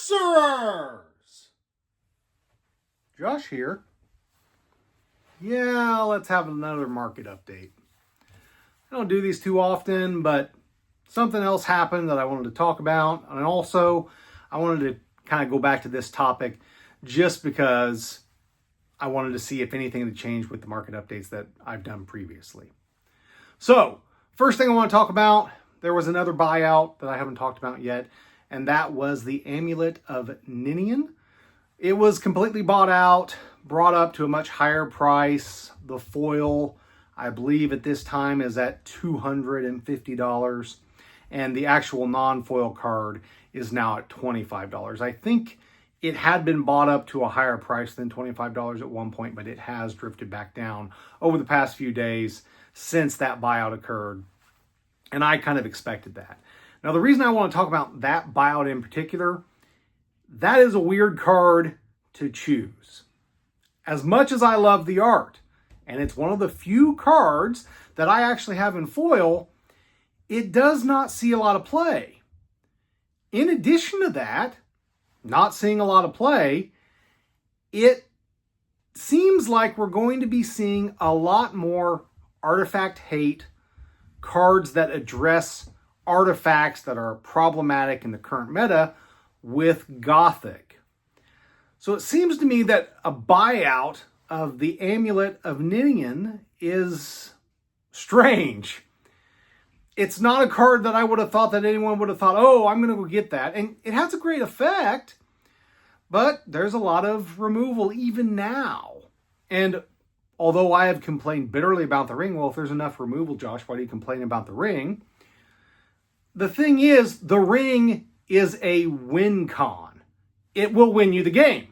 Sorcerers! Josh here. Yeah, let's have another market update. I don't do these too often, but something else happened that I wanted to talk about. And also, I wanted to kind of go back to this topic just because I wanted to see if anything had changed with the market updates that I've done previously. So, first thing I want to talk about, there was another buyout that I haven't talked about yet, and that was the Amulet of Ninian. It was completely bought out, brought up to a much higher price. The foil, I believe at this time, is at $250, and the actual non-foil card is now at $25. I think it had been bought up to a higher price than $25 at one point, but it has drifted back down over the past few days since that buyout occurred, and I kind of expected that. Now, the reason I want to talk about that buyout in particular, that is a weird card to choose. As much as I love the art, and it's one of the few cards that I actually have in foil, it does not see a lot of play. In addition to that, not seeing a lot of play, it seems like we're going to be seeing a lot more artifact hate, cards that address artifacts that are problematic in the current meta with Gothic. So it seems to me that a buyout of the Amulet of Ninian is strange. It's not a card that I would have thought that anyone would have thought, oh, I'm going to go get that. And it has a great effect, but there's a lot of removal even now. And although I have complained bitterly about the ring, well, if there's enough removal, Josh, why do you complain about the ring? The thing is, the ring is a win con. It will win you the game.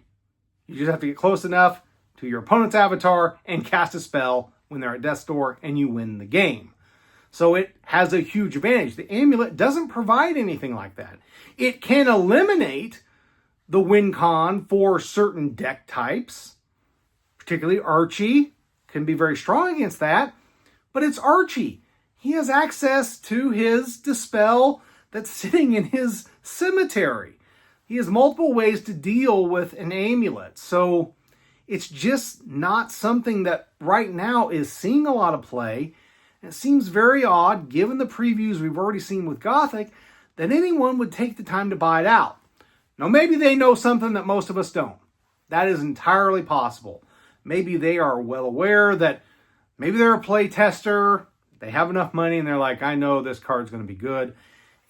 You just have to get close enough to your opponent's avatar and cast a spell when they're at death's door, and you win the game. So it has a huge advantage. The amulet doesn't provide anything like that. It can eliminate the win con for certain deck types, particularly Archie can be very strong against that, but it's Archie. He has access to his dispel that's sitting in his cemetery. He has multiple ways to deal with an amulet. So it's just not something that right now is seeing a lot of play. It seems very odd, given the previews we've already seen with Gothic, that anyone would take the time to buy it out. Now, maybe they know something that most of us don't. That is entirely possible. Maybe they are well aware that maybe they're a play tester, they have enough money, and they're like, I know this card's going to be good,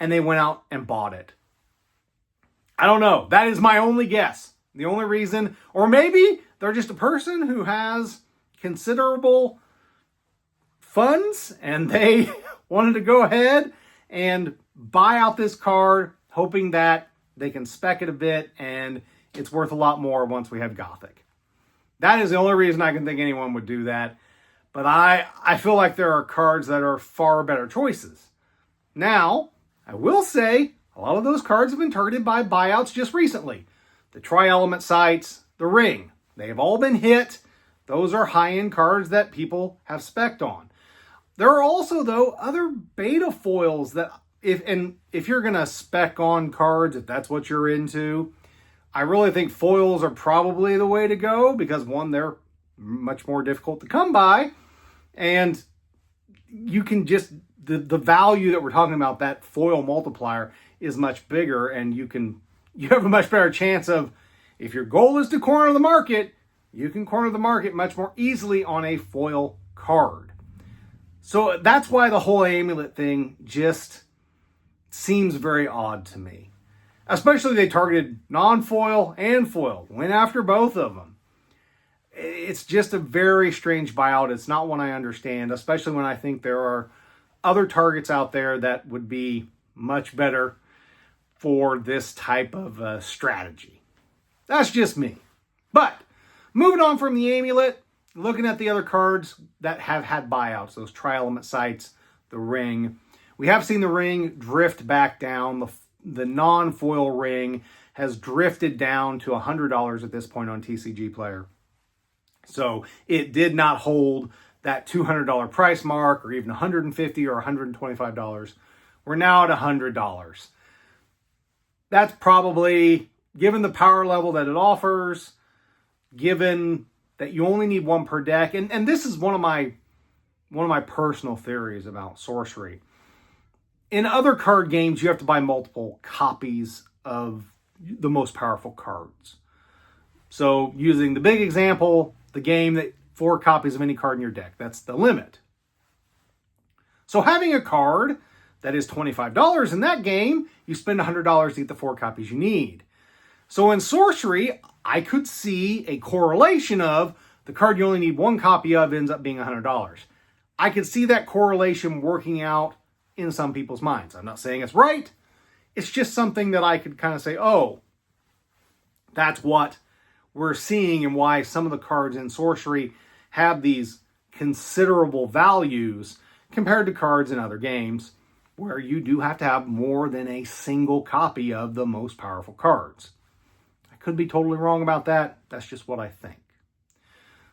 and they went out and bought it. I don't know. That is my only guess. The only reason, or maybe they're just a person who has considerable funds and they wanted to go ahead and buy out this card, hoping that they can spec it a bit and it's worth a lot more once we have Gothic. That is the only reason I can think anyone would do that. But I feel like there are cards that are far better choices. Now, I will say, a lot of those cards have been targeted by buyouts just recently. The Tri-Element Sights, the Ring, they have all been hit. Those are high-end cards that people have spec'd on. There are also, though, other beta foils that, if you're going to spec on cards, if that's what you're into, I really think foils are probably the way to go because, one, they're much more difficult to come by, and you can just, the value that we're talking about, that foil multiplier, is much bigger, and you have a much better chance of, if your goal is to corner the market, you can corner the market much more easily on a foil card. So that's why the whole amulet thing just seems very odd to me. Especially they targeted non-foil and foil, went after both of them. It's just a very strange buyout. It's not one I understand, especially when I think there are other targets out there that would be much better for this type of strategy. That's just me. But moving on from the amulet, looking at the other cards that have had buyouts, those Tri-Element Sights, the Ring. We have seen the Ring drift back down. The non-foil Ring has drifted down to $100 at this point on TCG Player. So it did not hold that $200 price mark or even $150 or $125. We're now at $100. That's probably given the power level that it offers, given that you only need one per deck, and this is one of my personal theories about Sorcery. In other card games, you have to buy multiple copies of the most powerful cards. So using the big example, the game that 4 copies of any card in your deck, that's the limit. So having a card that is $25 in that game, you spend $100 to get the 4 copies you need. So in Sorcery, I could see a correlation of the card you only need 1 copy of ends up being $100. I could see that correlation working out in some people's minds. I'm not saying it's right. It's just something that I could kind of say, oh, that's what we're seeing and why some of the cards in Sorcery have these considerable values compared to cards in other games where you do have to have more than a single copy of the most powerful cards. I could be totally wrong about that. That's just what I think.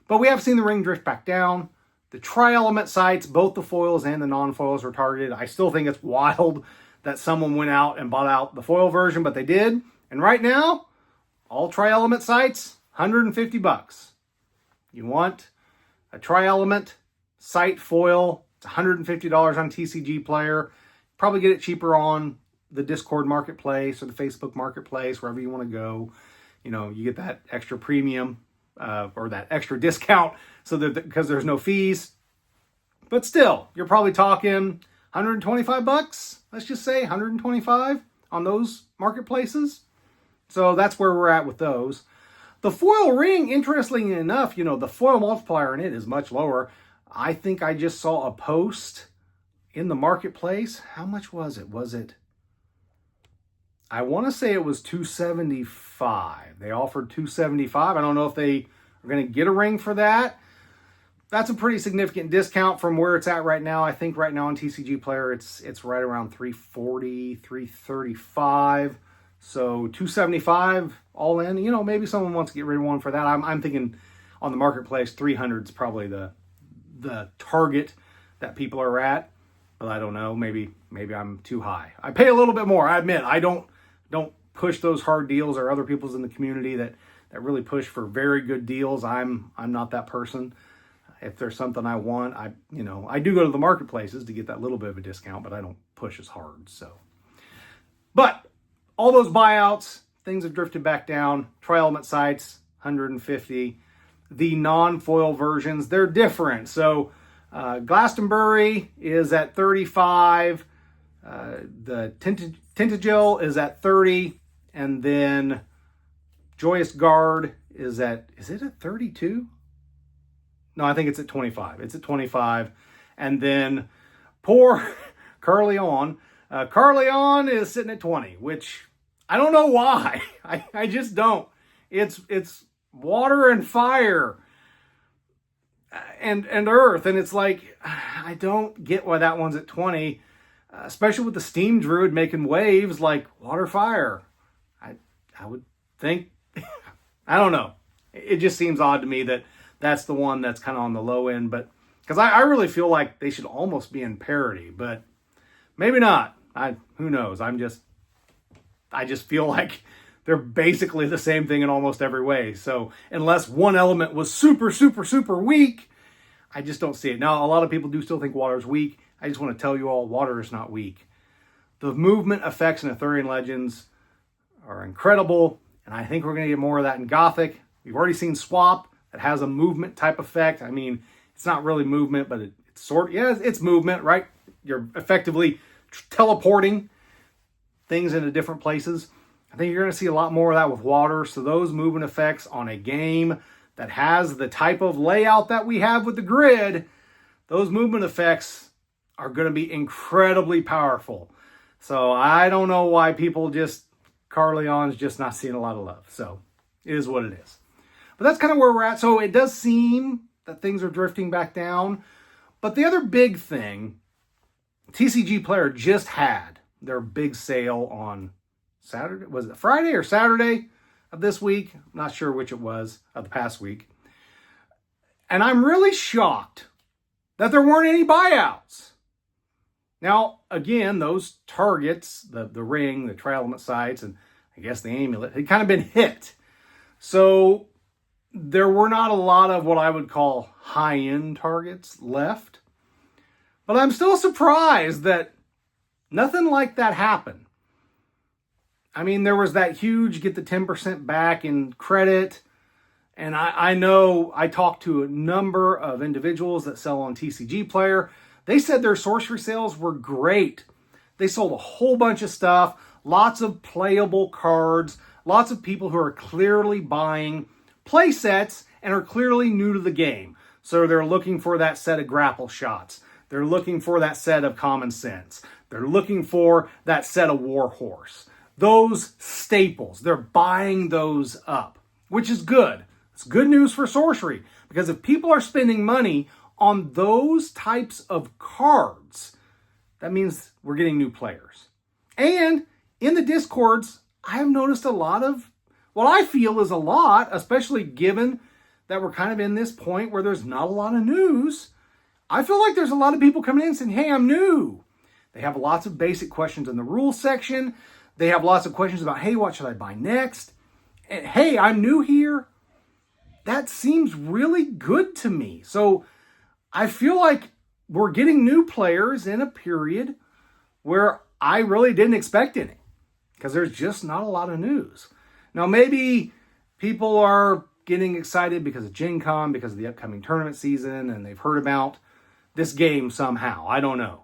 But we have seen the ring drift back down. The tri-element sites, both the foils and the non-foils were targeted. I still think it's wild that someone went out and bought out the foil version, but they did. And right now, all tri-element sites, $150. You want a tri-element site foil, it's $150 on TCG Player. Probably get it cheaper on the Discord marketplace or the Facebook marketplace, wherever you want to go. You know, you get that extra premium or that extra discount so that because there's no fees. But still, you're probably talking $125. Let's just say $125 on those marketplaces. So that's where we're at with those. The foil ring, interestingly enough, you know, the foil multiplier in it is much lower. I think I just saw a post in the marketplace. How much was it? I want to say it was $275. They offered $275. I don't know if they are going to get a ring for that. That's a pretty significant discount from where it's at right now. I think right now on TCG Player, it's right around $340, $335. So $275 all in. You know, maybe someone wants to get rid of one for that. I'm thinking on the marketplace, $300 is probably the target that people are at. But I don't know. Maybe I'm too high. I pay a little bit more. I admit I don't push those hard deals, or other people's in the community that really push for very good deals. I'm not that person. If there's something I want, I do go to the marketplaces to get that little bit of a discount, but I don't push as hard. So, but all those buyouts, things have drifted back down. Tri-element sites, $150. The non-foil versions, they're different. So Glastonbury is at $35. The Tintagel is at $30. And then Joyous Guard is at 32? No, I think it's at 25. It's at 25. And then poor Carleon. Carleon is sitting at 20, which I don't know why. I just don't. It's water and fire and earth. And it's like, I don't get why that one's at 20, especially with the Steam Druid making waves like water, fire. I would think, I don't know. It just seems odd to me that that's the one that's kind of on the low end, but because I really feel like they should almost be in parity, but maybe not. Who knows? I just feel like they're basically the same thing in almost every way. So unless one element was super, super, super weak, I just don't see it. Now, a lot of people do still think water is weak. I just want to tell you all, water is not weak. The movement effects in Arthurian Legends are incredible, and I think we're going to get more of that in Gothic. We've already seen Swap that has a movement type effect. I mean, it's not really movement, but it's movement, right? You're effectively teleporting things into different places. I think you're going to see a lot more of that with water. So those movement effects on a game that has the type of layout that we have with the grid, those movement effects are going to be incredibly powerful. So I don't know why Carleon's just not seeing a lot of love. So it is what it is. But that's kind of where we're at. So it does seem that things are drifting back down. But the other big thing, TCG Player just had their big sale on Saturday. Was it Friday or Saturday of this week? I'm not sure which it was of the past week. And I'm really shocked that there weren't any buyouts. Now, again, those targets, the ring, the tri-element sites, and I guess the amulet, had kind of been hit. So there were not a lot of what I would call high-end targets left. But I'm still surprised that nothing like that happened. I mean, there was that huge get the 10% back in credit. And I know I talked to a number of individuals that sell on TCG Player. They said their sorcery sales were great. They sold a whole bunch of stuff, lots of playable cards, lots of people who are clearly buying play sets and are clearly new to the game. So they're looking for that set of grapple shots. They're looking for that set of common sense. They're looking for that set of Warhorse. Those staples, they're buying those up, which is good. It's good news for sorcery, because if people are spending money on those types of cards, that means we're getting new players. And in the Discords, I have noticed a lot of what I feel is a lot, especially given that we're kind of in this point where there's not a lot of news. I feel like there's a lot of people coming in saying, hey, I'm new. They have lots of basic questions in the rules section. They have lots of questions about, hey, what should I buy next? And, hey, I'm new here. That seems really good to me. So I feel like we're getting new players in a period where I really didn't expect any, because there's just not a lot of news. Now, maybe people are getting excited because of Gen Con, because of the upcoming tournament season, and they've heard about this game somehow. I don't know.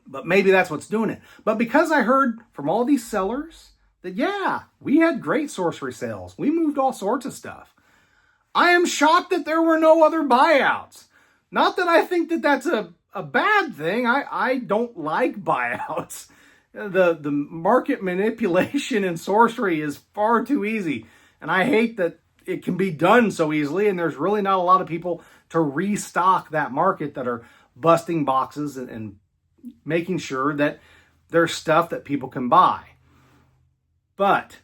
But maybe that's what's doing it. But because I heard from all these sellers that, yeah, we had great sorcery sales. We moved all sorts of stuff. I am shocked that there were no other buyouts. Not that I think that that's a bad thing. I don't like buyouts. The market manipulation in sorcery is far too easy. And I hate that it can be done so easily, and there's really not a lot of people to restock that market that are busting boxes and making sure that there's stuff that people can buy. But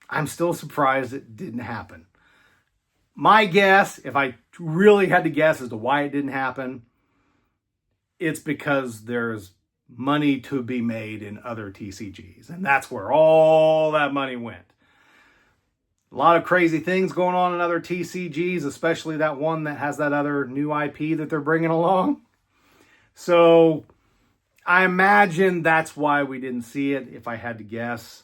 I'm still surprised it didn't happen. My guess, if I really had to guess as to why it didn't happen, it's because there's money to be made in other TCGs. And that's where all that money went. A lot of crazy things going on in other TCGs, especially that one that has that other new IP that they're bringing along. So I imagine that's why we didn't see it, if I had to guess.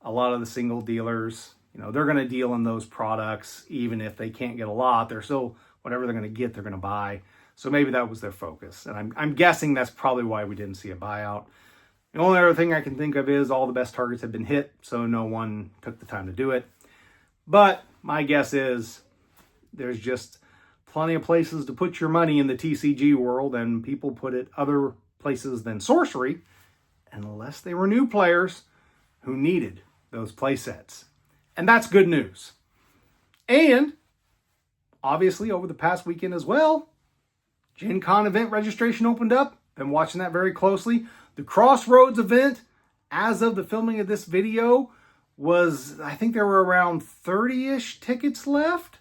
A lot of the single dealers, they're going to deal in those products. Even if they can't get a lot, they're still, whatever they're going to get, they're going to buy. So maybe that was their focus. And I'm guessing that's probably why we didn't see a buyout. The only other thing I can think of is all the best targets have been hit, so no one took the time to do it. But my guess is there's just plenty of places to put your money in the TCG world, and people put it other places than sorcery, unless they were new players who needed those play sets. And that's good news. And obviously over the past weekend as well, Gen Con event registration opened up. Been watching that very closely. The Crossroads event, as of the filming of this video, I think there were around 30-ish tickets left.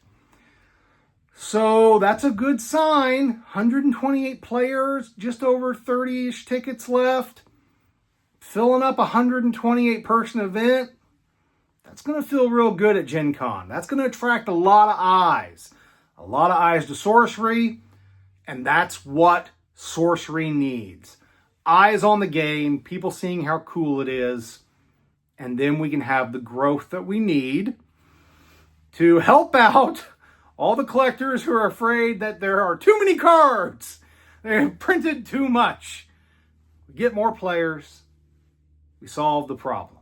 So that's a good sign. 128 players, just over 30-ish tickets left. Filling up a 128-person event. That's going to feel real good at Gen Con. That's going to attract a lot of eyes. A lot of eyes to sorcery. And that's what sorcery needs. Eyes on the game, people seeing how cool it is. And then we can have the growth that we need to help out all the collectors who are afraid that there are too many cards. They've printed too much. We get more players. We solve the problem.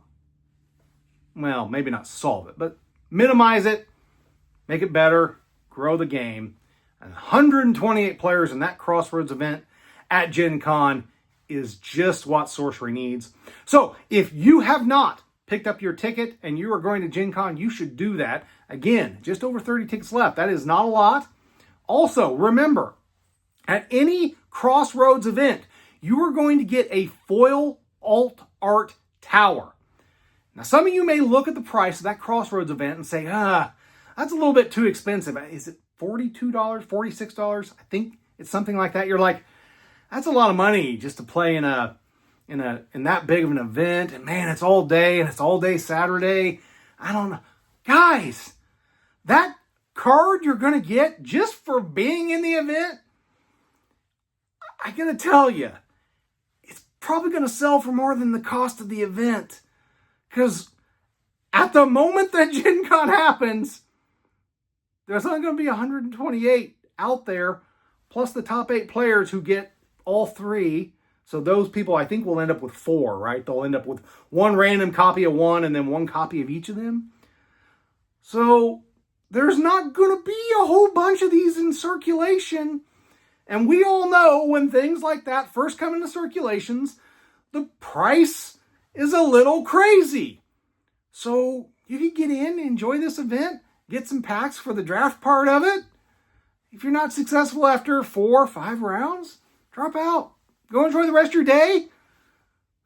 Well, maybe not solve it, but minimize it, make it better, grow the game. And 128 players in that Crossroads event at Gen Con is just what sorcery needs. So if you have not picked up your ticket and you are going to Gen Con, you should do that. Again, just over 30 tickets left. That is not a lot. Also, remember, at any Crossroads event, you are going to get a foil alt art tower. Now, some of you may look at the price of that Crossroads event and say, that's a little bit too expensive. Is it $42, $46? I think it's something like that. You're like, that's a lot of money just to play in a in that big of an event, and man, it's all day and it's all day Saturday. I don't know. Guys, that card you're going to get just for being in the event, I got to tell you, it's probably going to sell for more than the cost of the event. Because at the moment that Gen Con happens, there's only going to be 128 out there, plus the top 8 players who get all 3. So those people, I think, will end up with 4, right? They'll end up with 1 random copy of one and then 1 copy of each of them. So there's not going to be a whole bunch of these in circulation. And we all know when things like that first come into circulations, the price is a little crazy. So you can get in, enjoy this event, get some packs for the draft part of it. If you're not successful after 4 or 5 rounds, drop out. Go enjoy the rest of your day.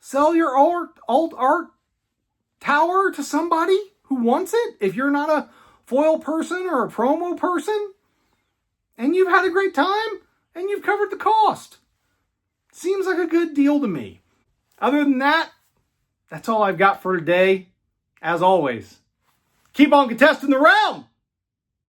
Sell your alt art tower to somebody who wants it. If you're not a foil person or a promo person, and you've had a great time, and you've covered the cost. Seems like a good deal to me. Other than that, that's all I've got for today. As always, keep on contesting the round.